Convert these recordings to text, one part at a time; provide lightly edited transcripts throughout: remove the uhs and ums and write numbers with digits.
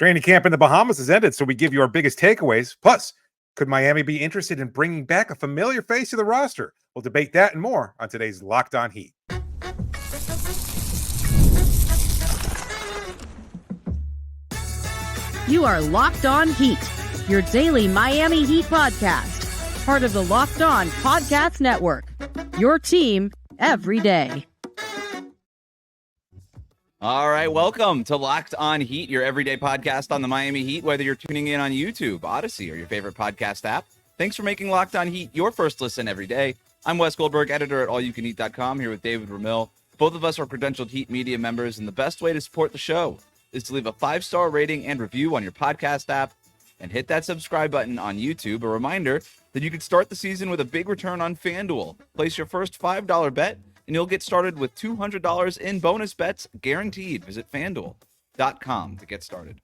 Training camp in the Bahamas has ended, so we give you our biggest takeaways. Plus, could Miami be interested in bringing back a familiar face to the roster? We'll debate that and more on today's Locked On Heat. You are Locked On Heat, your daily Miami Heat podcast, part of the Locked On Podcast Network, your team every day. All right, welcome to Locked On Heat, your everyday podcast on the Miami Heat, whether you're tuning in on YouTube, Odyssey, or your favorite podcast app. Thanks for making Locked On Heat your first listen every day. I'm Wes Goldberg, editor at allyoucaneat.com, here with David Ramil. Both of us are credentialed Heat media members, and the best way to support the show is to leave a 5-star rating and review on your podcast app and hit that subscribe button on YouTube. A reminder that you could start the season with a big return on FanDuel. Place your first $5 bet, and you'll get started with $200 in bonus bets guaranteed. Visit FanDuel.com to get started.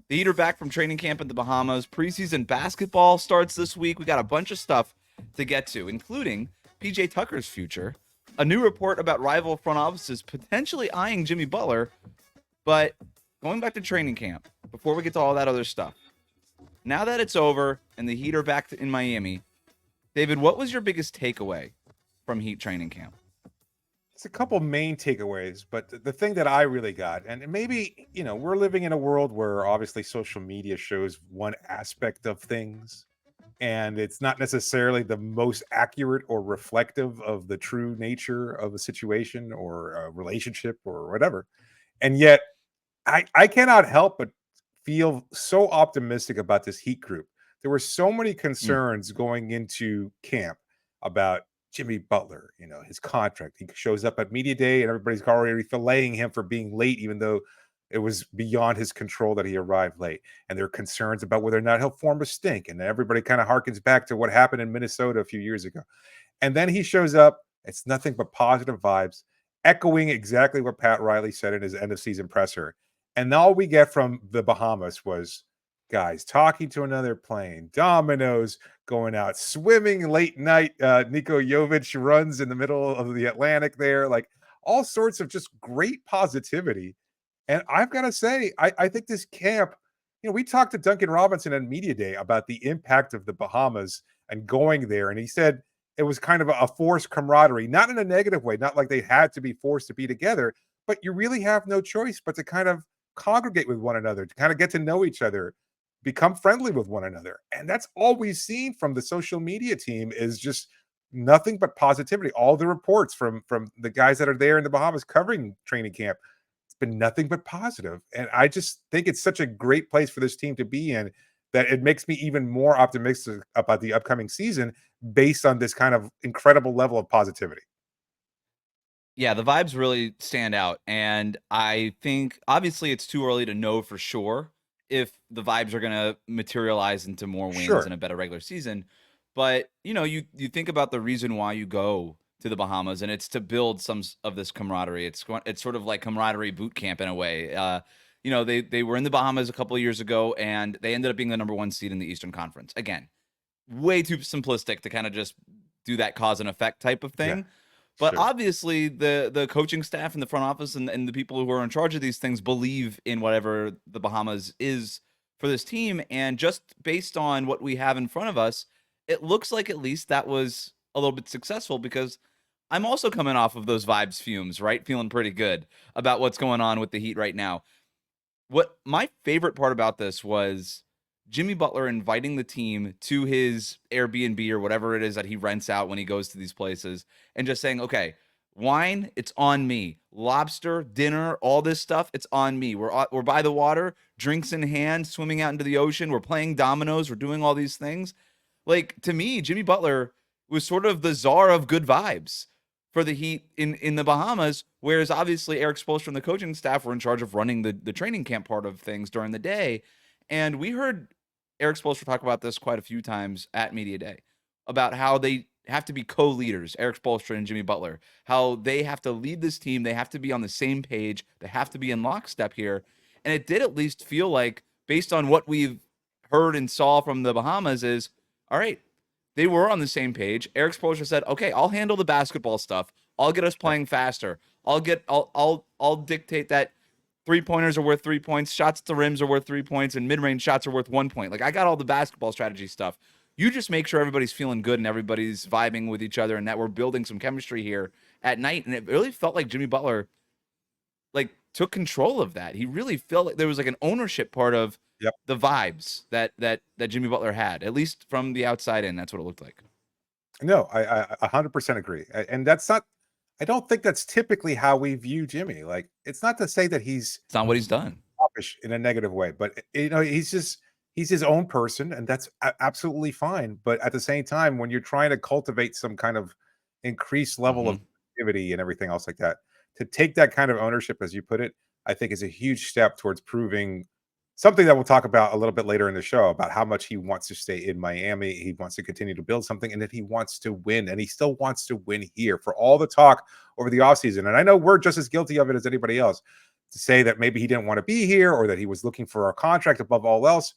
The Heat are back from training camp in the Bahamas. Preseason basketball starts this week. We got a bunch of stuff to get to, including PJ Tucker's future, a new report about rival front offices potentially eyeing Jimmy Butler. But going back to training camp, before we get to all that other stuff, now that it's over and the Heat are back in Miami, David, what was your biggest takeaway from Heat training camp? It's a couple main takeaways, but the thing that I really got, and maybe, we're living in a world where obviously social media shows one aspect of things, and it's not necessarily the most accurate or reflective of the true nature of a situation or a relationship or whatever. And yet, I cannot help but feel so optimistic about this Heat group. There were so many concerns going into camp about Jimmy Butler, his contract. He shows up at media day and everybody's already filleting him for being late, even though it was beyond his control that he arrived late. And there are concerns about whether or not he'll form a stink. And everybody kind of harkens back to what happened in Minnesota a few years ago. And then he shows up. It's nothing but positive vibes, echoing exactly what Pat Riley said in his end of season presser. And all we get from the Bahamas was guys talking to another plane, dominoes, going out swimming late night. Nikola Jovic runs in the middle of the Atlantic there, like all sorts of just great positivity. And I've got to say, I think this camp, we talked to Duncan Robinson on Media Day about the impact of the Bahamas and going there. And he said it was kind of a forced camaraderie, not in a negative way, not like they had to be forced to be together, but you really have no choice but to kind of congregate with one another, to kind of get to know each other, become friendly with one another. And that's all we've seen from the social media team is just nothing but positivity. All the reports from the guys that are there in the Bahamas covering training camp, it's been nothing but positive. And I just think it's such a great place for this team to be in that it makes me even more optimistic about the upcoming season based on this kind of incredible level of positivity. Yeah, the vibes really stand out. And I think obviously it's too early to know for sure if the vibes are going to materialize into more wins and a better regular season. But, you think about the reason why you go to the Bahamas, and it's to build some of this camaraderie. It's sort of like camaraderie boot camp in a way. They were in the Bahamas a couple of years ago, and they ended up being the number 1 seed in the Eastern Conference. Again, way too simplistic to kind of just do that cause and effect type of thing. Yeah. But obviously, the coaching staff and the front office and the people who are in charge of these things believe in whatever the Bahamas is for this team. And just based on what we have in front of us, it looks like at least that was a little bit successful, because I'm also coming off of those vibes fumes, right? Feeling pretty good about what's going on with the Heat right now. What my favorite part about this was Jimmy Butler inviting the team to his Airbnb or whatever it is that he rents out when he goes to these places, and just saying, okay, wine, it's on me. Lobster, dinner, all this stuff, it's on me. We're by the water, drinks in hand, swimming out into the ocean. We're playing dominoes. We're doing all these things. Like, to me, Jimmy Butler was sort of the czar of good vibes for the Heat in the Bahamas, whereas obviously Eric Spoelstra and the coaching staff were in charge of running the training camp part of things during the day. And we heard Eric Spoelstra talk about this quite a few times at Media Day, about how they have to be co-leaders, Eric Spoelstra and Jimmy Butler, how they have to lead this team. They have to be on the same page. They have to be in lockstep here. And it did at least feel like, based on what we've heard and saw from the Bahamas, is, all right, they were on the same page. Eric Spoelstra said, okay, I'll handle the basketball stuff. I'll get us playing faster. I'll dictate that 3-pointers are worth 3 points, shots at the rims are worth 3 points, and mid-range shots are worth 1 point. Like, I got all the basketball strategy stuff. You just make sure everybody's feeling good and everybody's vibing with each other and that we're building some chemistry here at night. And it really felt like Jimmy Butler, like, took control of that. He really felt like there was like an ownership part of Yep. the vibes that Jimmy Butler had, at least from the outside in. That's what it looked like. No, I 100% agree. And that's not, I don't think that's typically how we view Jimmy. Like, it's not to say that he's It's not what he's done. selfish in a negative way, but he's his own person, and that's absolutely fine. But at the same time, when you're trying to cultivate some kind of increased level of activity and everything else like that, to take that kind of ownership, as you put it, I think is a huge step towards proving something that we'll talk about a little bit later in the show, about how much he wants to stay in Miami. He wants to continue to build something, and that he wants to win, and he still wants to win here. For all the talk over the offseason, and I know we're just as guilty of it as anybody else, to say that maybe he didn't want to be here or that he was looking for a contract above all else.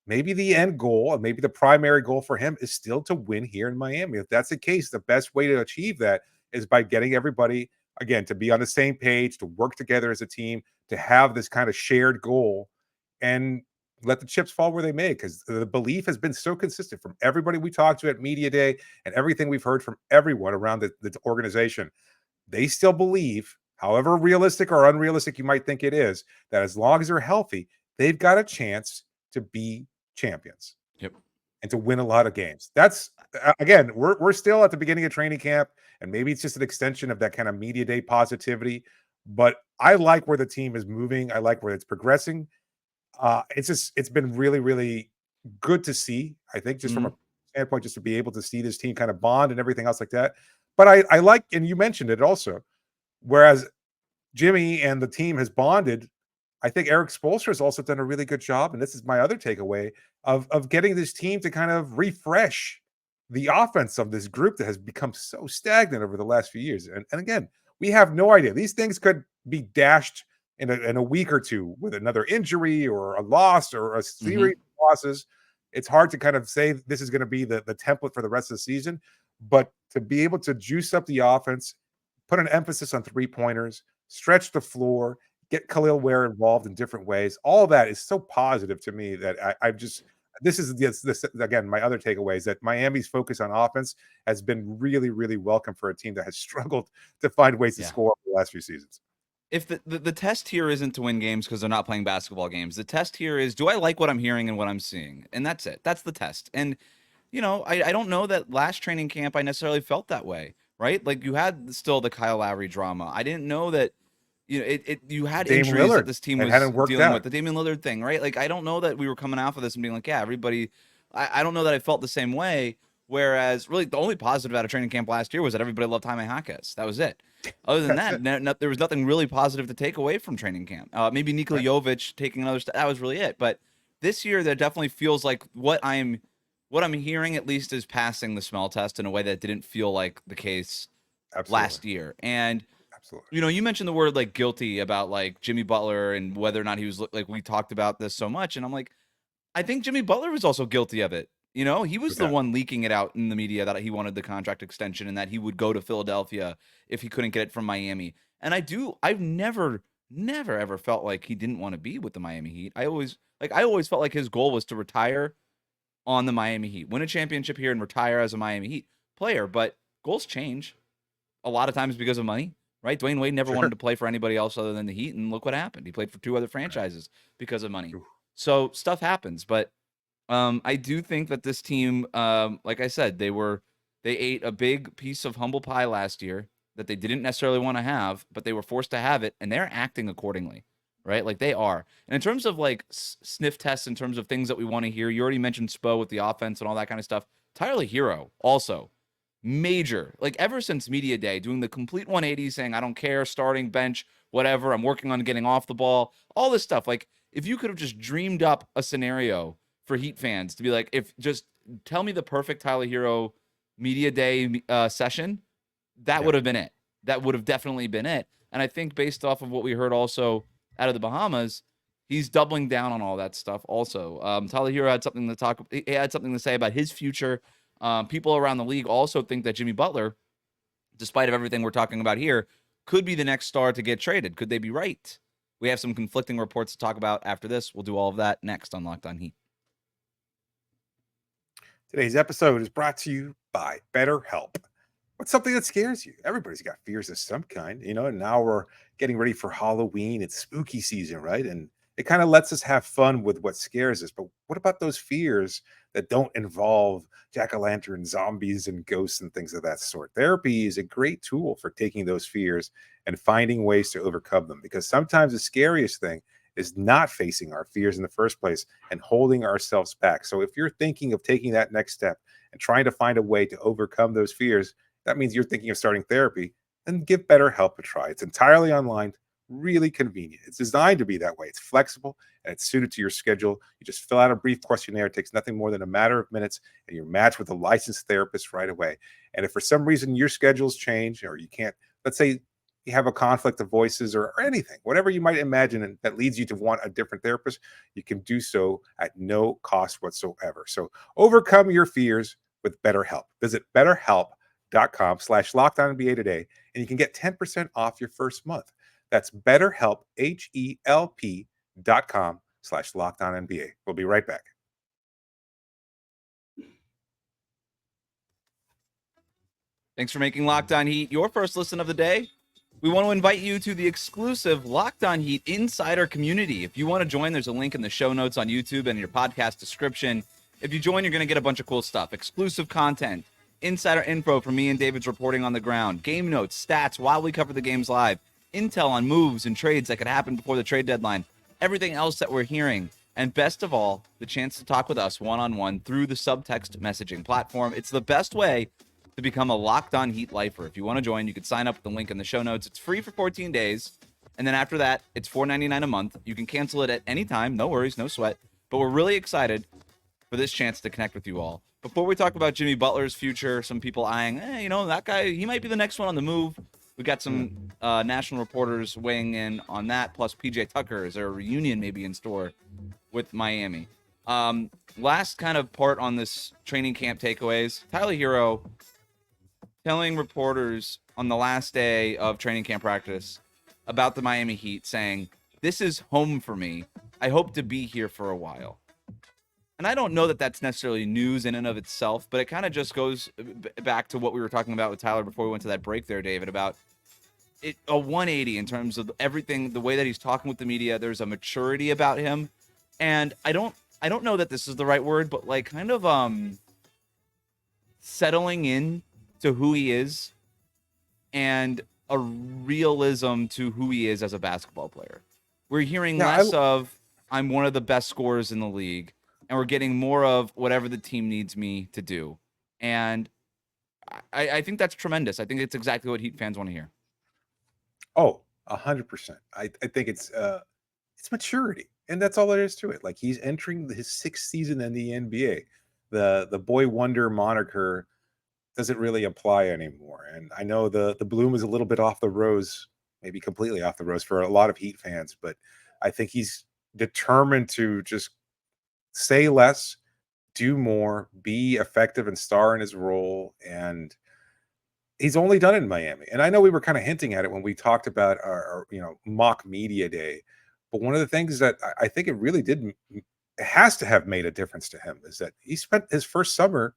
Maybe the end goal, and maybe the primary goal for him, is still to win here in Miami. If that's the case, the best way to achieve that is by getting everybody, again, to be on the same page, to work together as a team, to have this kind of shared goal, and let the chips fall where they may, because the belief has been so consistent from everybody we talked to at Media Day and everything we've heard from everyone around the organization. They still believe, however realistic or unrealistic you might think it is, that as long as they're healthy, they've got a chance to be champions. Yep. And to win a lot of games. That's, again, we're still at the beginning of training camp, and maybe it's just an extension of that kind of Media Day positivity, but I like where the team is moving. I like where it's progressing. It's been really, really good to see. I think just from a standpoint, just to be able to see this team kind of bond and everything else like that. But I like, and you mentioned it also, whereas Jimmy and the team has bonded, I think Eric Spoelstra has also done a really good job, and this is my other takeaway, of getting this team to kind of refresh the offense of this group that has become so stagnant over the last few years. And again, we have no idea. These things could be dashed in a week or two with another injury or a loss or a series of losses. It's hard to kind of say this is going to be the template for the rest of the season, but to be able to juice up the offense, put an emphasis on 3-pointers, stretch the floor, get Khalil Ware involved in different ways, all that is so positive to me that I've just, this is this again, my other takeaway is that Miami's focus on offense has been really, really welcome for a team that has struggled to find ways to score over the last few seasons. If the test here isn't to win games because they're not playing basketball games, the test here is, do I like what I'm hearing and what I'm seeing? And that's it. That's the test. And, I don't know that last training camp I necessarily felt that way, right? Like, you had still the Kyle Lowry drama. I didn't know that, you had Dame injuries Lillard that this team was dealing with. The Damian Lillard thing, right? Like, I don't know that we were coming off of this and being like, yeah, everybody, I don't know that I felt the same way. Whereas, really, the only positive out of training camp last year was that everybody loved Jaime Jaquez. That was it. Other than that, there was nothing really positive to take away from training camp. Maybe Nikola Jovic taking another step. That was really it. But this year, there definitely feels like what I'm hearing, at least, is passing the smell test in a way that didn't feel like the case last year. And you mentioned the word like guilty about like Jimmy Butler and whether or not he was, like, we talked about this so much, and I'm like, I think Jimmy Butler was also guilty of it. He was the one leaking it out in the media that he wanted the contract extension and that he would go to Philadelphia if he couldn't get it from Miami. And I've never ever felt like he didn't want to be with the Miami Heat. I always felt like his goal was to retire on the Miami Heat, win a championship here and retire as a Miami Heat player. But goals change a lot of times because of money, right? Dwayne Wade never wanted to play for anybody else other than the Heat, and look what happened. He played for 2 other franchises because of money. So stuff happens, but I do think that this team, like I said, they ate a big piece of humble pie last year that they didn't necessarily want to have, but they were forced to have it, and they're acting accordingly, right? Like, they are. And in terms of like sniff tests, in terms of things that we want to hear, you already mentioned Spo with the offense and all that kind of stuff. Tyler Herro also major, like, ever since Media Day, doing the complete 180, saying, I don't care, starting, bench, whatever, I'm working on getting off the ball, all this stuff. Like, if you could have just dreamed up a scenario for Heat fans to be like, if just tell me the perfect Tyler Herro Media Day session, that would have been it. That would have definitely been it. And I think based off of what we heard also out of the Bahamas, he's doubling down on all that stuff also. Tyler Herro had something to say about his future. People around the league also think that Jimmy Butler, despite of everything we're talking about here, could be the next star to get traded. Could they be right? We have some conflicting reports to talk about after this. We'll do all of that next on Locked On Heat. Today's episode is brought to you by BetterHelp. What's something that scares you? Everybody's got fears of some kind, and now we're getting ready for Halloween. It's spooky season, right? And it kind of lets us have fun with what scares us. But what about those fears that don't involve jack-o'-lantern zombies and ghosts and things of that sort? Therapy is a great tool for taking those fears and finding ways to overcome them, because sometimes the scariest thing is not facing our fears in the first place and holding ourselves back. So if you're thinking of taking that next step and trying to find a way to overcome those fears, that means you're thinking of starting therapy, then give BetterHelp a try. It's entirely online, really convenient. It's designed to be that way. It's flexible and it's suited to your schedule. You just fill out a brief questionnaire. It takes nothing more than a matter of minutes, and you're matched with a licensed therapist right away. And if for some reason your schedules change, or you can't, let's say you have a conflict of voices or anything, whatever you might imagine that leads you to want a different therapist, you can do so at no cost whatsoever. So overcome your fears with BetterHelp. Visit BetterHelp.com/LockedOnNBA today, and you can get 10% off your first month. That's BetterHelp, HELP.com/LockedOnNBA. We'll be right back. Thanks for making Locked On Heat your first listen of the day. We want to invite you to the exclusive Locked On Heat Insider community. If you want to join, there's a link in the show notes on YouTube and in your podcast description. If you join, you're going to get a bunch of cool stuff, exclusive content, insider info from me and David's reporting on the ground, game notes, stats while we cover the games live, intel on moves and trades that could happen before the trade deadline, everything else that we're hearing, and best of all, the chance to talk with us one-on-one through the subtext messaging platform. It's the best way to become a Locked On Heat lifer. If you want to join, you can sign up with the link in the show notes. It's free for 14 days, and then after that, it's $4.99 a month. You can cancel it at any time. No worries, no sweat. But we're really excited for this chance to connect with you all. Before we talk about Jimmy Butler's future, some people eyeing, that guy, he might be the next one on the move. We got some national reporters weighing in on that, plus PJ Tucker. Is there a reunion maybe in store with Miami? Last kind of part on this training camp takeaways, Tyler Herro telling reporters on the last day of training camp practice about the Miami Heat, saying, "This is home for me. I hope to be here for a while." And I don't know that that's necessarily news in and of itself, but it kind of just goes back to what we were talking about with Tyler before we went to that break there, David, about it, a 180 in terms of everything, the way that he's talking with the media. There's a maturity about him. And I don't know that this is the right word, but like kind of settling in to who he is and a realism to who he is as a basketball player. We're hearing less of, I'm one of the best scorers in the league, and we're getting more of whatever the team needs me to do. And I think that's tremendous. I think it's exactly what Heat fans want to hear. Oh, 100%. I think it's maturity, and that's all there is to it. Like, he's entering his 6th season in the NBA. The boy wonder moniker doesn't really apply anymore. And I know the bloom is a little bit off the rose, maybe completely off the rose for a lot of Heat fans, but I think he's determined to just say less, do more, be effective and star in his role. And he's only done it in Miami. And I know we were kind of hinting at it when we talked about our mock media day, but one of the things that I think it really it has to have made a difference to him is that he spent his first summer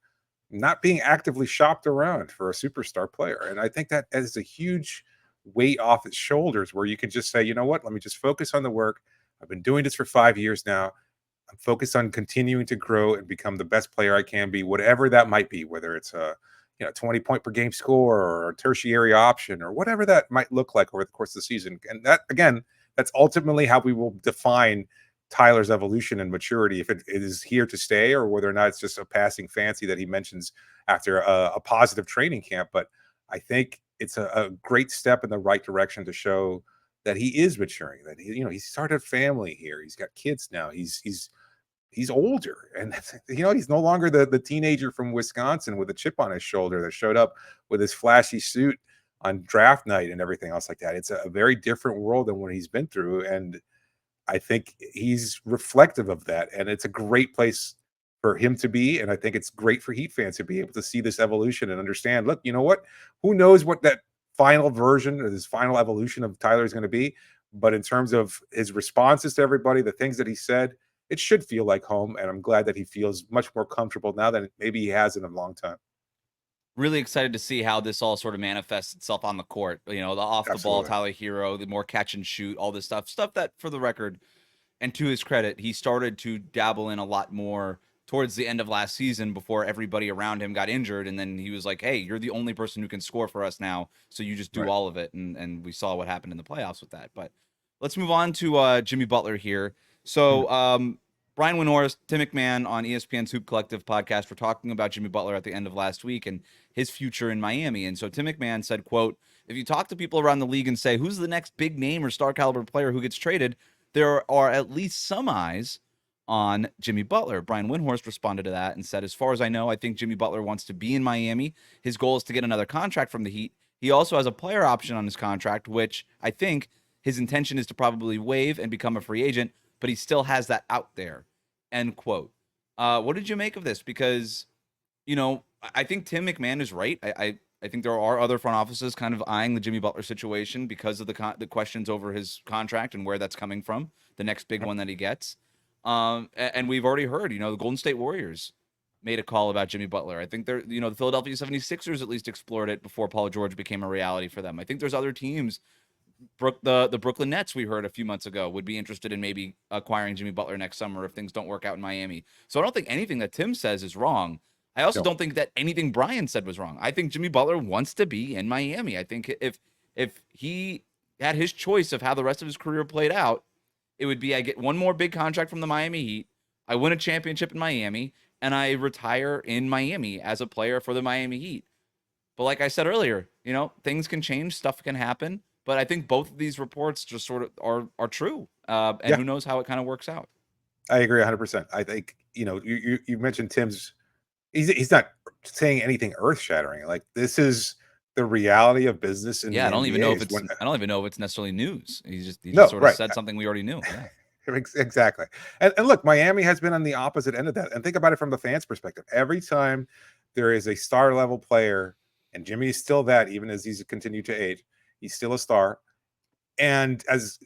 not being actively shopped around for a superstar player. And I think that is a huge weight off his shoulders, where you can just say, you know what, let me just focus on the work. I've been doing this for 5 years now. I'm focused on continuing to grow and become the best player I can be, whatever that might be, whether it's a 20 point per game score or a tertiary option or whatever that might look like over the course of the season. And that, again, that's ultimately how we will define Tyler's evolution and maturity, if it is here to stay or whether or not it's just a passing fancy that he mentions after a positive training camp. But I think it's a great step in the right direction to show that he is maturing, that he started a family here. He's got kids now. He's older, and he's no longer the teenager from Wisconsin with a chip on his shoulder that showed up with his flashy suit on draft night and everything else like that. It's a very different world than what he's been through, and I think he's reflective of that, and it's a great place for him to be. And I think it's great for Heat fans to be able to see this evolution and understand, look, you know what? Who knows what that final version or this final evolution of Tyler is going to be? But in terms of his responses to everybody, the things that he said, it should feel like home. And I'm glad that he feels much more comfortable now than maybe he has in a long time. Really excited to see how this all sort of manifests itself on the court. The off the ball, Absolutely. Tyler Herro, the more catch and shoot, all this stuff that, for the record, and to his credit, he started to dabble in a lot more towards the end of last season before everybody around him got injured. And then he was like, hey, you're the only person who can score for us now. So you just do Right. all of it. And we saw what happened in the playoffs with that. But let's move on to Jimmy Butler here. So Brian Windhorst, Tim McMahon on ESPN's Hoop Collective podcast were talking about Jimmy Butler at the end of last week and his future in Miami. And so Tim McMahon said, quote, if you talk to people around the league and say, who's the next big name or star caliber player who gets traded, there are at least some eyes on Jimmy Butler. Brian Windhorst responded to that and said, as far as I know, I think Jimmy Butler wants to be in Miami. His goal is to get another contract from the Heat. He also has a player option on his contract, which I think his intention is to probably waive and become a free agent, but he still has that out there, end quote. What did you make of this? Because, I think Tim McMahon is right. I think there are other front offices kind of eyeing the Jimmy Butler situation because of the questions over his contract and where that's coming from, the next big one that he gets. And we've already heard, the Golden State Warriors made a call about Jimmy Butler. I think the Philadelphia 76ers at least explored it before Paul George became a reality for them. I think there's other teams. The Brooklyn Nets, we heard a few months ago, would be interested in maybe acquiring Jimmy Butler next summer if things don't work out in Miami. So I don't think anything that Tim says is wrong. I also don't think that anything Brian said was wrong. I think Jimmy Butler wants to be in Miami. I think if he had his choice of how the rest of his career played out, it would be I get one more big contract from the Miami Heat, I win a championship in Miami, and I retire in Miami as a player for the Miami Heat. But like I said earlier, things can change, stuff can happen. But I think both of these reports just sort of are true. And who knows how it kind of works out. I agree 100%. I think, you mentioned Tim's, he's not saying anything earth shattering. Like, this is the reality of business. In I don't the even know NBA I don't even know if it's necessarily news. He just sort of said something we already knew. Yeah. Exactly. And look, Miami has been on the opposite end of that. And think about it from the fans' perspective. Every time there is a star level player, and Jimmy is still that, even as he's continued to age, he's still a star. And as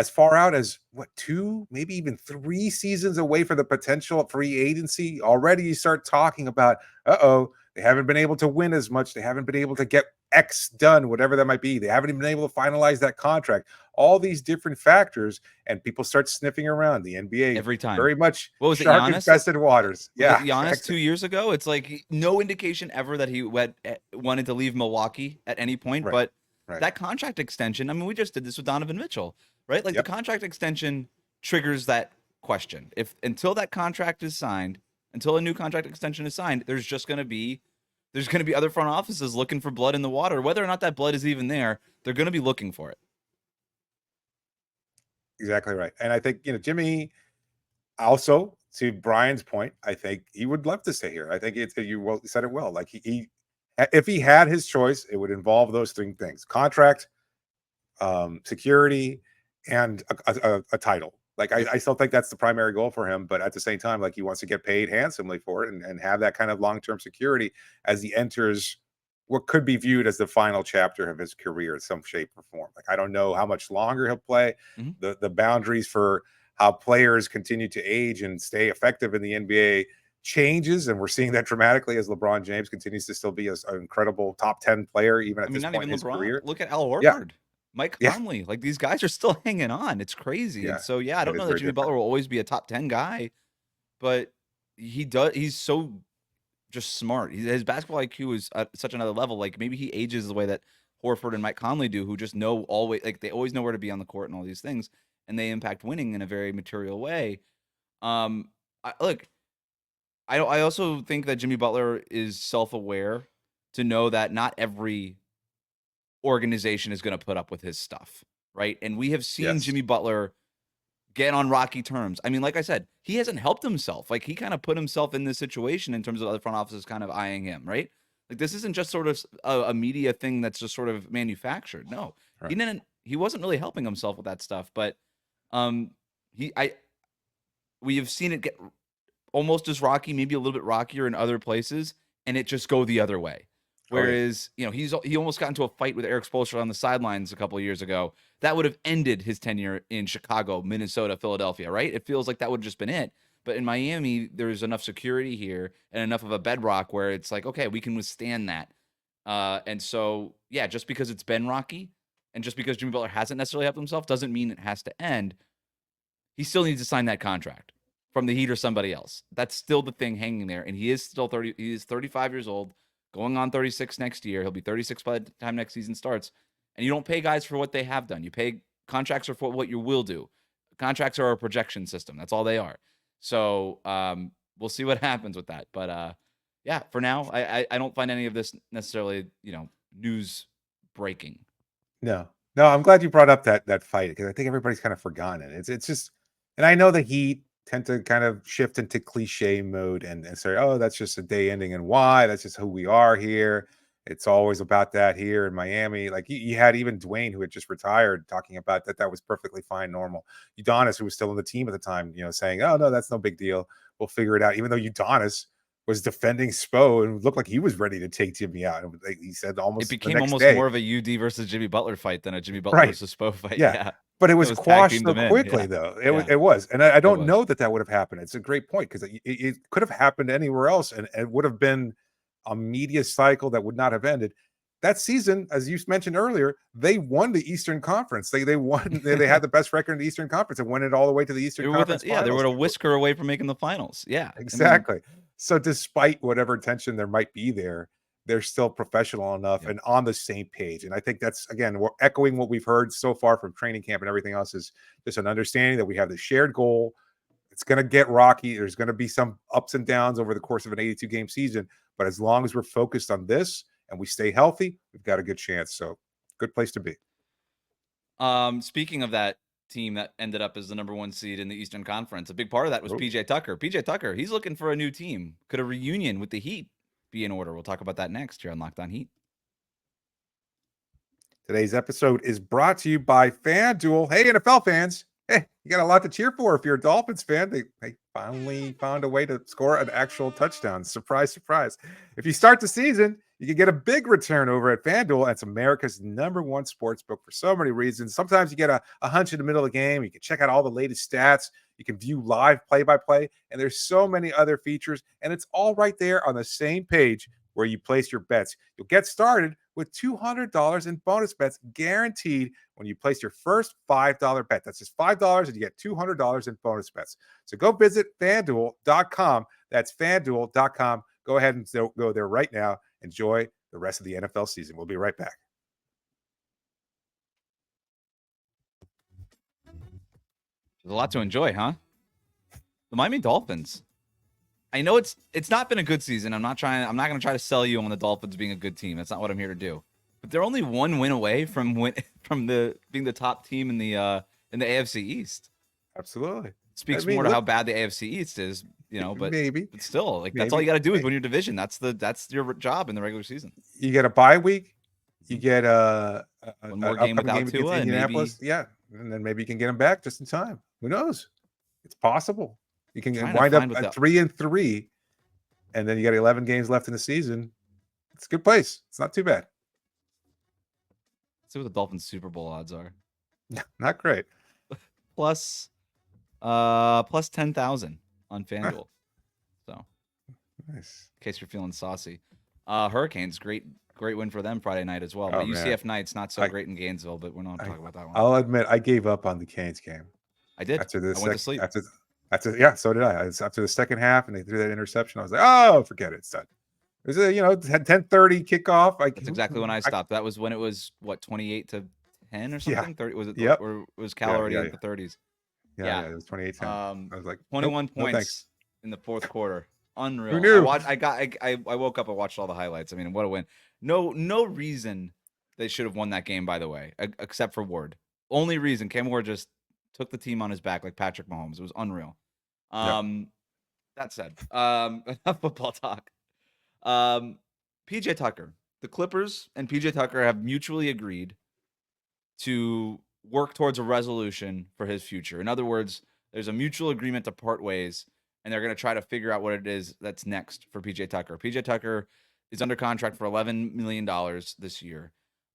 far out as 2, maybe even 3 seasons away from the potential free agency, already you start talking about, they haven't been able to win as much. They haven't been able to get X done, whatever that might be. They haven't even been able to finalize that contract. All these different factors, and people start sniffing around the NBA every time. Very much what was shark infested waters. Yeah, Giannis 2 years ago. It's like no indication ever that he wanted to leave Milwaukee at any point, but. Right. That contract extension, I mean, we just did this with Donovan Mitchell, right? Like the contract extension triggers that question. Until that contract is signed, until a new contract extension is signed, there's going to be other front offices looking for blood in the water. Whether or not that blood is even there, they're going to be looking for it. Exactly right. And I think, Jimmy, also to Brian's point, I think he would love to stay here. I think you said it well. Like if he had his choice, it would involve those 3 things: contract, security, and a title. Like, I still think that's the primary goal for him. But at the same time, like, he wants to get paid handsomely for it and have that kind of long-term security as he enters what could be viewed as the final chapter of his career in some shape or form. Like, I don't know how much longer he'll play. The boundaries for how players continue to age and stay effective in the NBA changes, and we're seeing that dramatically as LeBron James continues to still be an incredible top 10 player even at this point in his career. Look at Al Horford, Mike Conley. Like, these guys are still hanging on. It's crazy. And so I don't know that Jimmy Butler will always be a top 10 guy, but he's so just smart. His basketball IQ is at such another level. Like, maybe he ages the way that Horford and Mike Conley do, who just know they always know where to be on the court and all these things, and they impact winning in a very material way. I also think that Jimmy Butler is self-aware to know that not every organization is going to put up with his stuff, right? And we have seen Jimmy Butler get on rocky terms. I mean, like I said, he hasn't helped himself. Like, he kind of put himself in this situation in terms of other front offices kind of eyeing him, right? Like, this isn't just sort of a media thing that's just sort of manufactured. No, he wasn't really helping himself with that stuff, but we have seen it get almost as rocky, maybe a little bit rockier in other places, and it just go the other way. Whereas, he almost got into a fight with Eric Spoelstra on the sidelines a couple of years ago. That would have ended his tenure in Chicago, Minnesota, Philadelphia, right? It feels like that would have just been it. But in Miami, there's enough security here and enough of a bedrock where it's like, okay, we can withstand that. And so, yeah, just because it's been rocky and just because Jimmy Butler hasn't necessarily helped himself doesn't mean it has to end. He still needs to sign that contract from the Heat or somebody else. That's still the thing hanging there. And he is still 30. He is 35 years old, going on 36 next year. He'll be 36 by the time next season starts. And you don't pay guys for what they have done. You pay contracts are for what you will do. Contracts are a projection system. That's all they are. So we'll see what happens with that. But yeah, for now, I don't find any of this necessarily, news breaking. No, I'm glad you brought up that fight because I think everybody's kind of forgotten it. It's just, and I know the Heat tend to kind of shift into cliche mode and say, oh, that's just a day ending and why. That's just who we are here. It's always about that here in Miami. Like you had even Dwayne, who had just retired, talking about that was perfectly fine, normal. Udonis, who was still on the team at the time, saying, oh, no, that's no big deal. We'll figure it out. Even though Udonis was defending Spo and looked like he was ready to take Jimmy out. And he said almost it became almost more of a UD versus Jimmy Butler fight than a Jimmy Butler versus Spo fight. Yeah. But it was quashed so quickly, though. It was. And I don't know that would have happened. It's a great point because it could have happened anywhere else and it would have been a media cycle that would not have ended. That season, as you mentioned earlier, they won the Eastern Conference. They won. They had the best record in the Eastern Conference and went it all the way to the Eastern Conference. They were a whisker away from making the finals. Yeah, exactly. So despite whatever tension there might be there, they're still professional enough and on the same page. And I think that's, again, we're echoing what we've heard so far from training camp and everything else is just an understanding that we have the shared goal. It's going to get rocky. There's going to be some ups and downs over the course of an 82-game season. But as long as we're focused on this and we stay healthy, we've got a good chance. So good place to be. Speaking of that team that ended up as the number 1 seed in the Eastern Conference, a big part of that was PJ Tucker. PJ Tucker, he's looking for a new team. Could a reunion with the Heat be in order? We'll talk about that next here on Locked On Heat. Today's episode is brought to you by FanDuel. Hey, NFL fans. Hey, you got a lot to cheer for if you're a Dolphins fan. They finally found a way to score an actual touchdown. Surprise, surprise. If you start the season, you can get a big return over at FanDuel. It's America's #1 sports book for so many reasons. Sometimes you get a hunch in the middle of the game. You can check out all the latest stats. You can view live play-by-play. And there's so many other features. And it's all right there on the same page where you place your bets. You'll get started with $200 in bonus bets guaranteed when you place your first $5 bet. That's just $5 and you get $200 in bonus bets. So go visit FanDuel.com. That's FanDuel.com. Go ahead and go there right now. Enjoy the rest of the NFL season. We'll be right back. There's a lot to enjoy, huh? The Miami Dolphins. I know it's not been a good season. I'm not going to try to sell you on the Dolphins being a good team. That's not what I'm here to do. But they're only 1 win away from being the top team in the AFC East. Absolutely. Speaks more to how bad the AFC East is, but maybe. But still, that's all you got to do is win your division. That's your job in the regular season. You get a bye week. You get one more game without Tua, and Indianapolis. Yeah, and then maybe you can get them back just in time. Who knows? It's possible. You can wind up at 3-3, and then you got 11 games left in the season. It's a good place. It's not too bad. Let's see what the Dolphins Super Bowl odds are. Not great. plus 10,000 on FanDuel. So nice. In case you're feeling saucy. Hurricanes, great win for them Friday night as well. But UCF Knights not so great in Gainesville, but we're not talking about that one. I'll admit I gave up on the Canes game. I did. I went to sleep. So did I. After the second half and they threw that interception, I was like, oh, forget it. It's done. It was a 10:30 kickoff. That's exactly when I stopped. That was when it was 28-10 or something. Yeah. 30 was it? Yep. Or was Cal already in the 30s? Yeah, it was 28-10. I was like 21 points in the fourth quarter. Unreal. Who knew? I woke up and watched all the highlights. I mean, what a win. No reason they should have won that game, by the way, except for Ward. Only reason Cam Ward just took the team on his back like Patrick Mahomes. It was unreal. That said, enough football talk. PJ Tucker, the Clippers and PJ Tucker have mutually agreed to work towards a resolution for his future. In other words, there's a mutual agreement to part ways, and they're going to try to figure out what it is that's next for PJ Tucker. PJ Tucker is under contract for $11 million this year.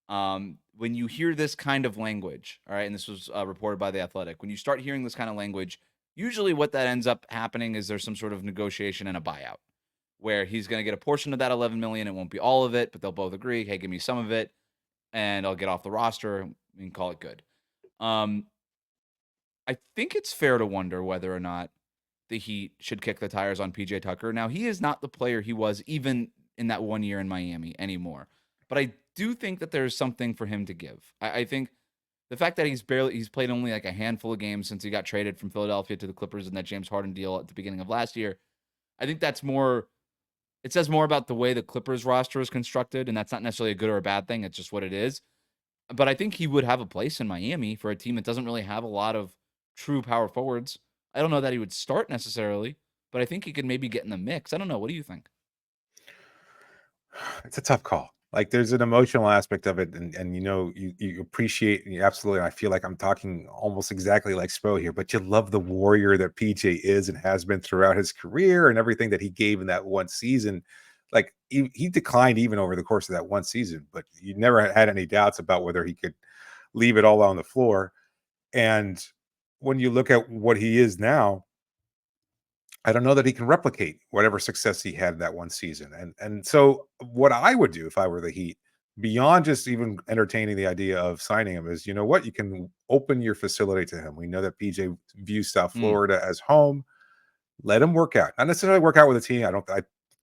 When you hear this kind of language, all right, and this was reported by The Athletic, when you start hearing this kind of language, usually what that ends up happening is there's some sort of negotiation and a buyout where he's going to get a portion of that 11 million. It won't be all of it, but they'll both agree, hey, give me some of it and I'll get off the roster. We can call it good. I think it's fair to wonder whether or not the Heat should kick the tires on PJ Tucker. Now, he is not the player he was even in that 1 year in Miami anymore. But I do think that there's something for him to give. I think the fact that he's played only like a handful of games since he got traded from Philadelphia to the Clippers in that James Harden deal at the beginning of last year, I think that's more, it says more about the way the Clippers roster is constructed, and that's not necessarily a good or a bad thing. It's just what it is. But I think he would have a place in Miami for a team that doesn't really have a lot of true power forwards. I don't know that he would start necessarily, but I think he could maybe get in the mix. I don't know. What do you think? It's a tough call. Like there's an emotional aspect of it, and you appreciate, absolutely. I feel like I'm talking almost exactly like Spo here, but you love the warrior that PJ is and has been throughout his career and everything that he gave in that one season. Like he declined even over the course of that one season, but you never had any doubts about whether he could leave it all on the floor. And when you look at what he is now, I don't know that he can replicate whatever success he had that one season. And so what I would do if I were the Heat, beyond just even entertaining the idea of signing him, is, you know what, you can open your facility to him. We know that PJ views South Florida as home. Let him work out. Not necessarily work out with a team. I'm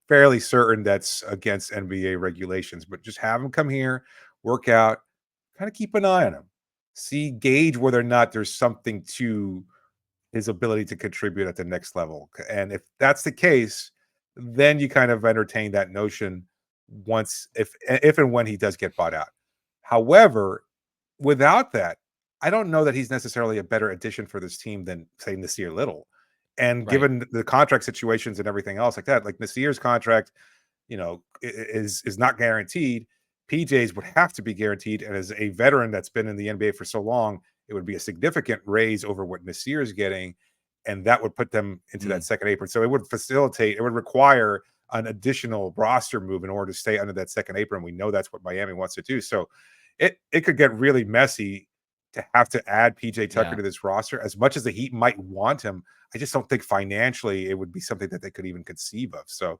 fairly certain that's against NBA regulations, but just have him come here, work out, kind of keep an eye on him. Gauge whether or not there's something to his ability to contribute at the next level. And if that's the case, then you kind of entertain that notion if and when he does get bought out. However, without that, I don't know that he's necessarily a better addition for this team than, say, Nasir Little. And given the contract situations and everything else like that, like Nasir's contract, is not guaranteed. PJ's would have to be guaranteed. And as a veteran that's been in the NBA for so long, it would be a significant raise over what Nasir is getting, and that would put them into that second apron. So it would require an additional roster move in order to stay under that second apron. We know that's what Miami wants to do. So it could get really messy to have to add PJ Tucker to this roster. As much as the Heat might want him, I just don't think financially it would be something that they could even conceive of. So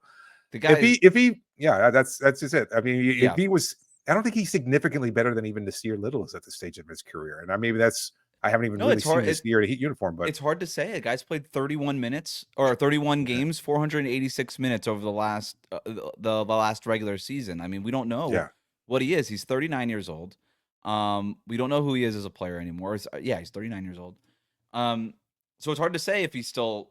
the guy, that's just it. I mean, if he was, I don't think he's significantly better than even Nasir Little is at this stage of his career. And maybe I haven't even really seen Nasir in a Heat uniform, but it's hard to say. The guy's played 31 minutes or 31 games, 486 minutes over the last the last regular season. I mean, we don't know what he is. He's 39 years old. We don't know who he is as a player anymore. He's 39 years old. So it's hard to say if he's still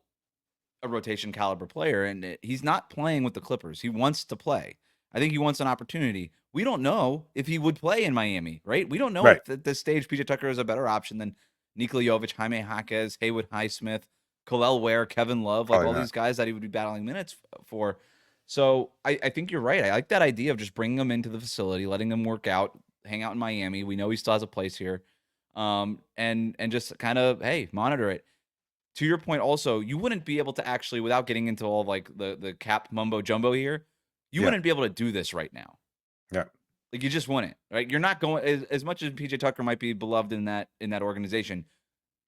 a rotation caliber player, and he's not playing with the Clippers. He wants to play. I think he wants an opportunity. We don't know if he would play in Miami, right? We don't know if at this stage PJ Tucker is a better option than Nikola Jovic, Jaime Jaquez, Haywood Highsmith, Khalil Ware, Kevin Love, all these guys that he would be battling minutes for. So I think you're right. I like that idea of just bringing him into the facility, letting him work out, hang out in Miami. We know he still has a place here, and just kind of, hey, monitor it. To your point, also, you wouldn't be able to actually, without getting into all of like the cap mumbo jumbo here, you wouldn't be able to do this right now. Yeah. Like you just wouldn't, right? You're not going as much as PJ Tucker might be beloved in that organization.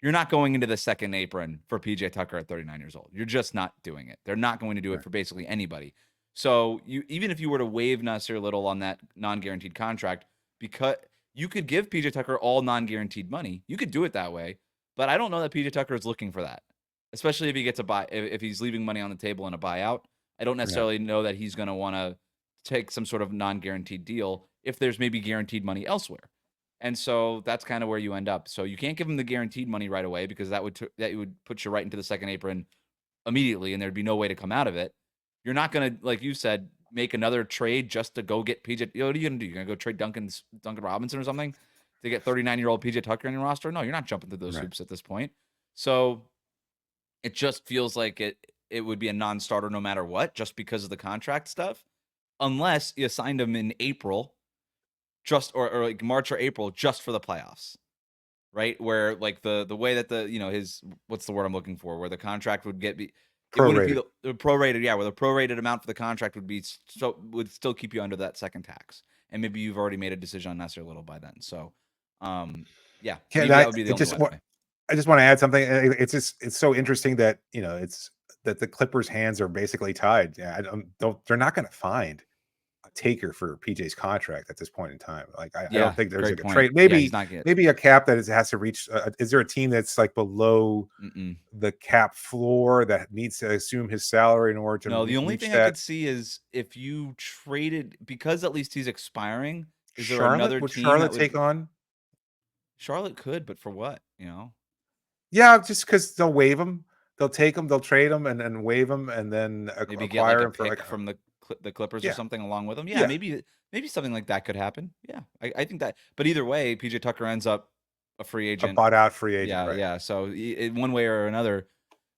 You're not going into the second apron for PJ Tucker at 39 years old. You're just not doing it. They're not going to do it for basically anybody. So even if you were to waive Nasir Little on that non-guaranteed contract, because you could give PJ Tucker all non-guaranteed money, you could do it that way. But I don't know that PJ Tucker is looking for that, especially if he gets if he's leaving money on the table in a buyout. I don't necessarily know that he's going to want to take some sort of non-guaranteed deal if there's maybe guaranteed money elsewhere. And so that's kind of where you end up. So you can't give him the guaranteed money right away because that would put you right into the second apron immediately, and there'd be no way to come out of it. You're not going to, like you said, make another trade just to go get PJ. What are you going to do? You're going to go trade Duncan Robinson or something to get 39-year-old PJ Tucker in your roster? No, you're not jumping through those hoops at this point. So it just feels like it would be a non-starter no matter what, just because of the contract stuff, unless you signed him in April, or like March or April, just for the playoffs, right? Where like the way that his, what's the word I'm looking for, where the contract would It wouldn't be prorated. the prorated, yeah, where the prorated amount for the contract would be would still keep you under that second tax, and maybe you've already made a decision on Nasser Little by then. So, yeah, Can maybe I that would be the only just way. I just want to add something. It's so interesting that it's that the Clippers' hands are basically tied. Yeah, they're not going to find a taker for PJ's contract at this point in time. Like I Yeah, don't think there's great like a point. trade. Yeah, he's not getting. Maybe a cap that has to reach. Is there a team that's like below Mm-mm. the cap floor that needs to assume his salary in order to No, the only reach thing I that? could see is if you traded, because at least he's expiring. Is there Charlotte another would team that Charlotte would? take on? Charlotte could, but for what? Yeah, just because they'll waive him. They'll take him, they'll trade him, and then waive him, and then Maybe get like acquire a him for like pick from the Clippers or yeah, something along with them. Yeah, yeah. maybe something like that could happen. Yeah, I think that. But either way, PJ Tucker ends up a free A agent. bought out free agent, Yeah, right? yeah. So in one way or another,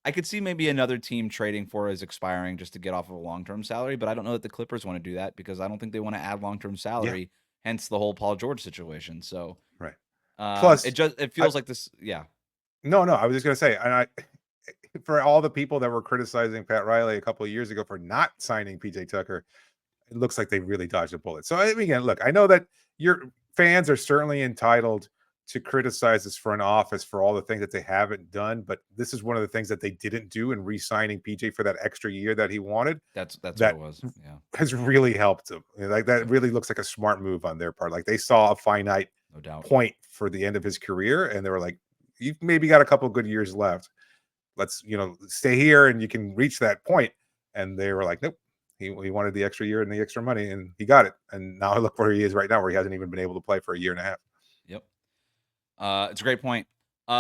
I could see maybe another team trading for his expiring just to get off of a long-term salary. But I don't know that the Clippers want to do that because I don't think they want to add long-term Yeah, salary. Hence the whole Paul George situation. So right. it Plus, I feels like this. Yeah, no, I was just gonna say, and I for all the people that were criticizing Pat Riley a couple of years ago for not signing PJ Tucker, it looks like they really dodged a bullet. So I mean, again, look, I know that your fans are certainly entitled to criticize this front office for all the things that they haven't done, but this is one of the things that they didn't do in re-signing PJ for that extra year that he wanted. that's what That it was. Yeah, has really helped him. Like that really looks like a smart move on their part. Like they saw a finite no doubt. point for the end of his career, and they were like, "You've maybe got a couple good years left. Let's stay here, and you can reach that point." And they were like, "Nope." He wanted the extra year and the extra money, and he got it. And now look where he is right now, where he hasn't even been able to play for a year and a half. Yep. It's a great point.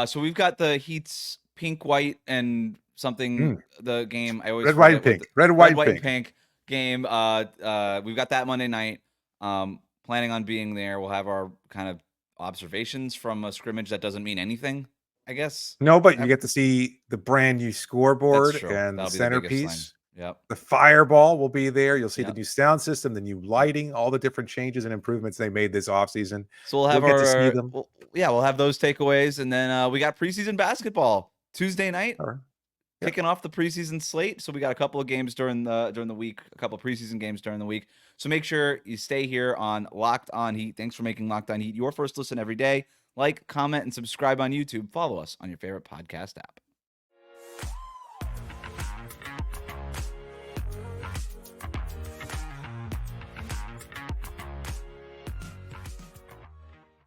So we've got the Heat's pink, white, and something. The game I always Red, white, and forget what pink. Red, white, white, and pink. pink game. We've got that Monday night. Planning on being there. We'll have our kind of observations from a scrimmage that doesn't mean anything, I guess. No, but you get to see the brand new That's scoreboard true. and the That'll be the biggest thing. centerpiece. Yep. The fireball will be there. You'll see the Yep. new sound system, the new lighting, all the different changes and improvements they made this offseason. So we'll have You'll get to see them. we'll have those takeaways, and then we got preseason basketball Tuesday night. All right. Kicking off the preseason slate. So we got a couple of games during the week, a couple of preseason games during the week. So make sure you stay here on Locked On Heat. Thanks for making Locked On Heat your first listen every day. Like, comment, and subscribe on YouTube. Follow us on your favorite podcast app.